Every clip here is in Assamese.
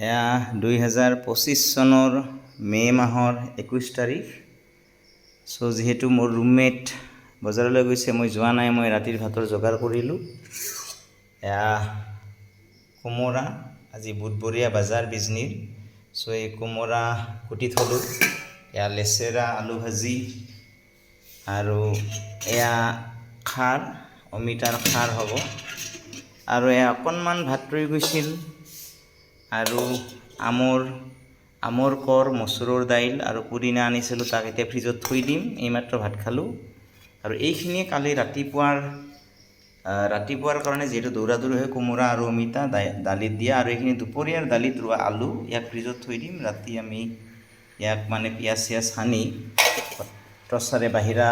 এয়া 2025 চনৰ মে মাহৰ 21 তাৰিখ। যিহেতু মোৰ ৰুমমেট বজাৰলৈ গৈছে, মই যোৱা নাই, মই ৰাতিৰ ভাতৰ যোগাৰ কৰিলোঁ। এয়া কোমোৰা, আজি বুধবৰীয়া বজাৰ বিজনীৰ। এই কোমোৰা কুটি থলোঁ। এয়া লেচেৰা আলু ভাজি, আৰু এয়া খাৰ, অমিতাৰ খাৰ হ'ব। আৰু এয়া অকণমান ভাত ৰৈ গৈছিল, আৰু আমৰ কৰ, মচুৰৰ দাইল আৰু পুদিনা আনিছিলোঁ, তাক এতিয়া ফ্ৰিজত থৈ দিম। এইমাত্ৰ ভাত খালোঁ। আৰু এইখিনিয়ে কালি ৰাতিপুৱাৰ কাৰণে যিহেতু দৌৰা দৌৰি হয়, কোমোৰা আৰু অমিতা দালিত দিয়া, আৰু এইখিনি দুপৰীয়াৰ দালিত ৰোৱা আলু, ইয়াক ফ্ৰিজত থৈ দিম। ৰাতি আমি ইয়াক পিঁয়াজ চিয়াজ সানি, টৰ্চাৰে বাহিৰা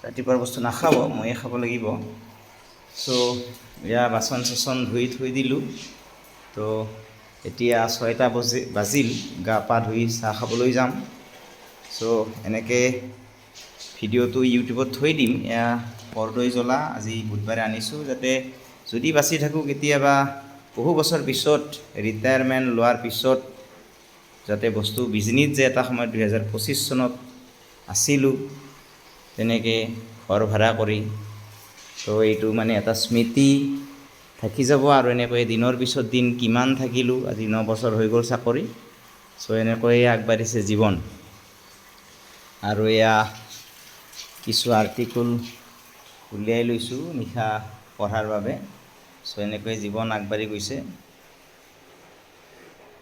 ৰাতিপুৱাৰ বস্তু নাখাব, ময়ে খাব লাগিব। এয়া বাচন চাচন ধুই থৈ দিলোঁ। এতিয়া 6টা বাজিল, গা পা ধুই চাহ খাবলৈ যাম। এনেকৈ ভিডিঅ'টো ইউটিউবত থৈ দিম। এয়া কৰ্দৈ জ্বলা, আজি বুধবাৰে আনিছোঁ, যাতে যদি বাচি থাকোঁ কেতিয়াবা বহু বছৰ পিছত, ৰিটায়াৰমেণ্ট লোৱাৰ পিছত, যাতে বস্তু বিজনীত যে এটা সময়ত 2025 চনত আছিলোঁ, তেনেকৈ ঘৰ ভাড়া কৰি, এইটো এটা স্মৃতি থাকি যাব। আৰু এনেকৈ দিনৰ পিছত দিন কিমান থাকিলোঁ, আজি 9 বছৰ হৈ গ'ল চাকৰি। এনেকৈয়ে আগবাঢ়িছে জীৱন। আৰু এয়া কিছু আৰ্টিকল উলিয়াই লৈছোঁ নিশা পঢ়াৰ বাবে। এনেকৈ জীৱন আগবাঢ়ি গৈছে।